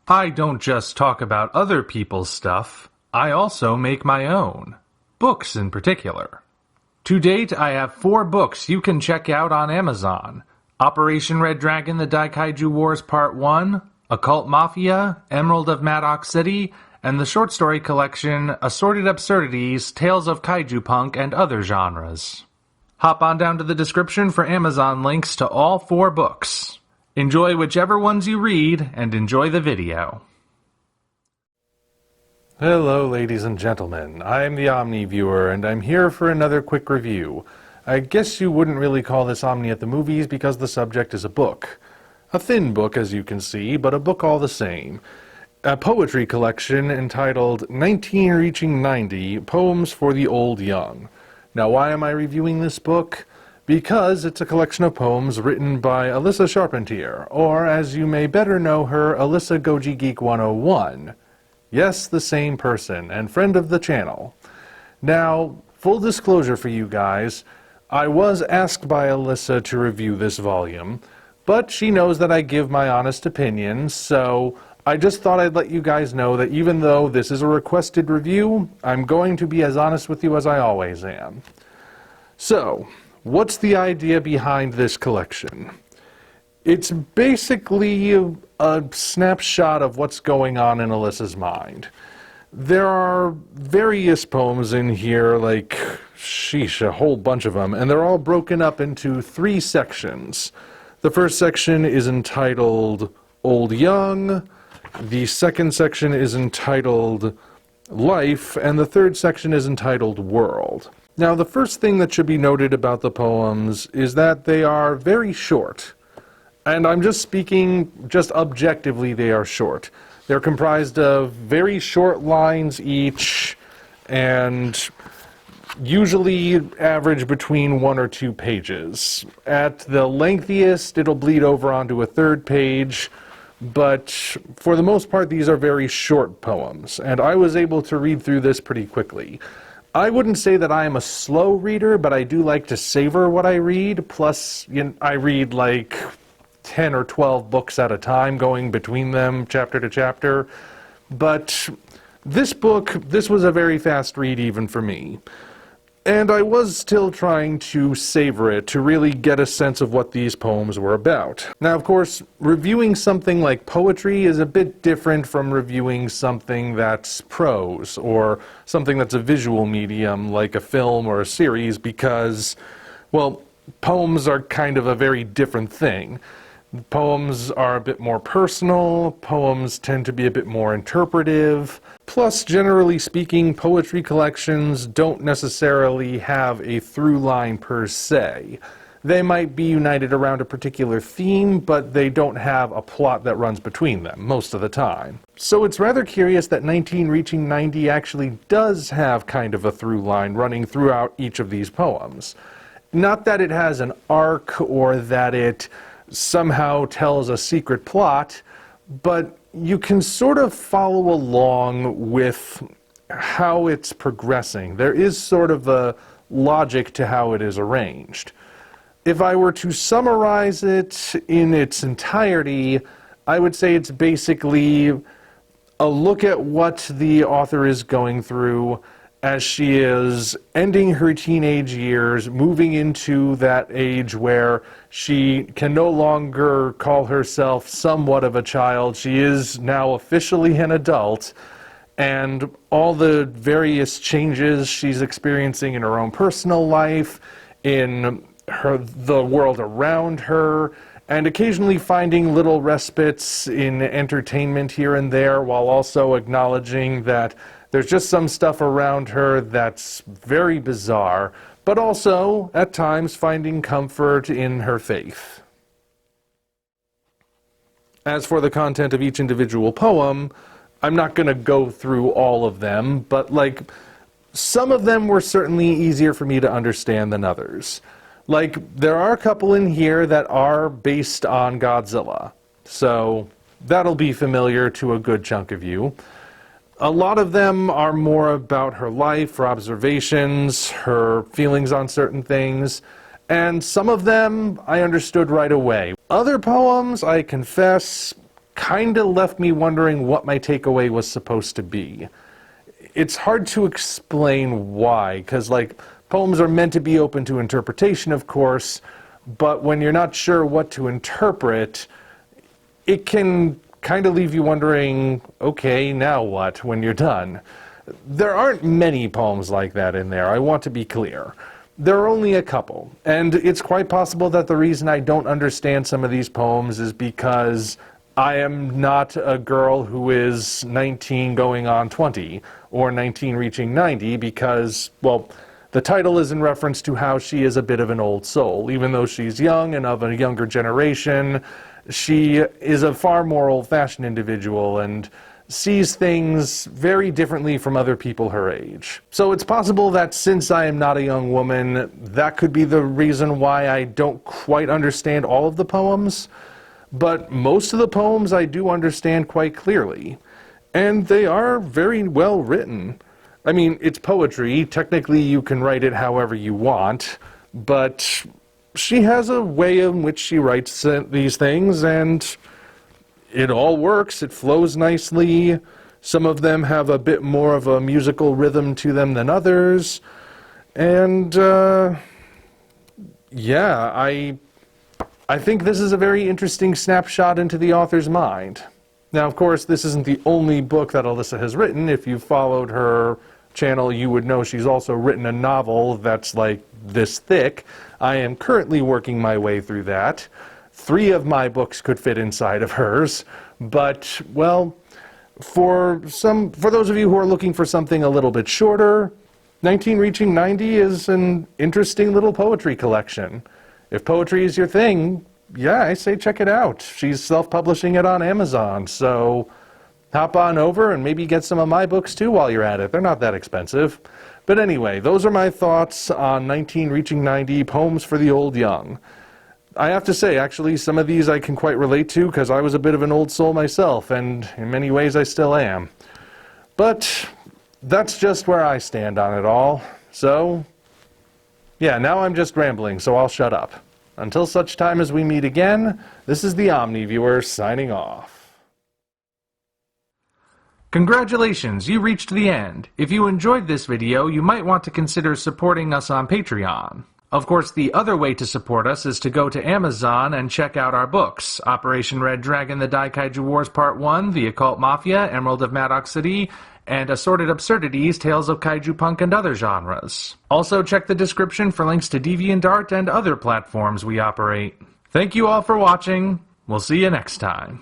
I don't just talk about other people's stuff, I also make my own. Books in particular. To date, I have 4 books you can check out on Amazon. Operation Red Dragon: The Daikaiju Wars Part 1, Occult Mafia, Emerald of Maddox City, and the short story collection Assorted Absurdities, Tales of Kaiju Punk and Other Genres. Hop on down to the description for Amazon links to all 4 books. Enjoy whichever ones you read, and enjoy the video. Hello, ladies and gentlemen. I'm the Omni viewer, and I'm here for another quick review. I guess you wouldn't really call this Omni at the movies because the subject is a book. A thin book, as you can see, but a book all the same. A poetry collection entitled 19 Reaching 90, Poems for the Old Young. Now, why am I reviewing this book? Because it's a collection of poems written by Alyssa Charpentier, or as you may better know her, Alyssa Goji Geek 101. Yes, the same person, and friend of the channel. Now, full disclosure for you guys, I was asked by Alyssa to review this volume, but she knows that I give my honest opinion, so I just thought I'd let you guys know that even though this is a requested review, I'm going to be as honest with you as I always am. So, what's the idea behind this collection? It's basically a snapshot of what's going on in Alyssa's mind. There are various poems in here, like, sheesh, a whole bunch of them, and they're all broken up into 3 sections. The first section is entitled Old Young, the second section is entitled Life, and the third section is entitled World. Now, the first thing that should be noted about the poems is that they are very short. And I'm just speaking, just objectively, they are short. They're comprised of very short lines each, and usually average between 1 or 2 pages. At the lengthiest, it'll bleed over onto a 3rd page, but for the most part, these are very short poems, and I was able to read through this pretty quickly. I wouldn't say that I am a slow reader, but I do like to savor what I read, plus I read like 10 or 12 books at a time, going between them chapter to chapter. But this book, this was a very fast read even for me. And I was still trying to savor it, to really get a sense of what these poems were about. Now, of course, reviewing something like poetry is a bit different from reviewing something that's prose, or something that's a visual medium, like a film or a series, because, well, poems are kind of a very different thing. Poems are a bit more personal, poems tend to be a bit more interpretive, plus, generally speaking, poetry collections don't necessarily have a through line per se. They might be united around a particular theme, but they don't have a plot that runs between them, most of the time. So it's rather curious that 19 Reaching 90 actually does have kind of a through line running throughout each of these poems. Not that it has an arc, or that it somehow tells a secret plot, but you can sort of follow along with how it's progressing. There is sort of a logic to how it is arranged. If I were to summarize it in its entirety, I would say it's basically a look at what the author is going through as she is ending her teenage years, moving into that age where she can no longer call herself somewhat of a child. She is now officially an adult, and all the various changes she's experiencing in her own personal life, in the world around her, and occasionally finding little respites in entertainment here and there, while also acknowledging that there's just some stuff around her that's very bizarre, but also, at times, finding comfort in her faith. As for the content of each individual poem, I'm not going to go through all of them, but some of them were certainly easier for me to understand than others. There are a couple in here that are based on Godzilla, so that'll be familiar to a good chunk of you. A lot of them are more about her life, her observations, her feelings on certain things, and some of them I understood right away. Other poems, I confess, kind of left me wondering what my takeaway was supposed to be. It's hard to explain why, because, like, poems are meant to be open to interpretation, of course, but when you're not sure what to interpret, it can kind of leave you wondering, okay, now what, when you're done? There aren't many poems like that in there, I want to be clear. There are only a couple, and it's quite possible that the reason I don't understand some of these poems is because I am not a girl who is 19 going on 20, or 19 reaching 90, because, well, the title is in reference to how she is a bit of an old soul. Even though she's young and of a younger generation, she is a far more old-fashioned individual and sees things very differently from other people her age. So it's possible that since I am not a young woman, that could be the reason why I don't quite understand all of the poems. But most of the poems I do understand quite clearly. And they are very well written. I mean, it's poetry. Technically, you can write it however you want. But she has a way in which she writes these things, and it all works. It flows nicely. Some of them have a bit more of a musical rhythm to them than others. And, yeah, I think this is a very interesting snapshot into the author's mind. Now, of course, this isn't the only book that Alyssa has written. If you followed her channel, you would know she's also written a novel that's like this thick. I am currently working my way through that. 3 of my books could fit inside of hers, but, well, for those of you who are looking for something a little bit shorter, 19 Reaching 90 is an interesting little poetry collection. If poetry is your thing, yeah, I say check it out. She's self-publishing it on Amazon, so hop on over and maybe get some of my books too while you're at it. They're not that expensive. But anyway, those are my thoughts on 19 Reaching 90, Poems for the Old Young. I have to say, actually, some of these I can quite relate to because I was a bit of an old soul myself, and in many ways I still am. But that's just where I stand on it all. So, yeah, now I'm just rambling, so I'll shut up. Until such time as we meet again, this is the Omni viewer signing off. Congratulations, you reached the end. If you enjoyed this video, you might want to consider supporting us on Patreon. Of course, the other way to support us is to go to Amazon and check out our books: Operation Red Dragon, The Daikaiju Wars Part 1, The Occult Mafia, Emerald of Maddox City, and Assorted Absurdities, Tales of Kaiju Punk and Other Genres. Also check the description for links to DeviantArt and other platforms we operate. Thank you all for watching. We'll see you next time.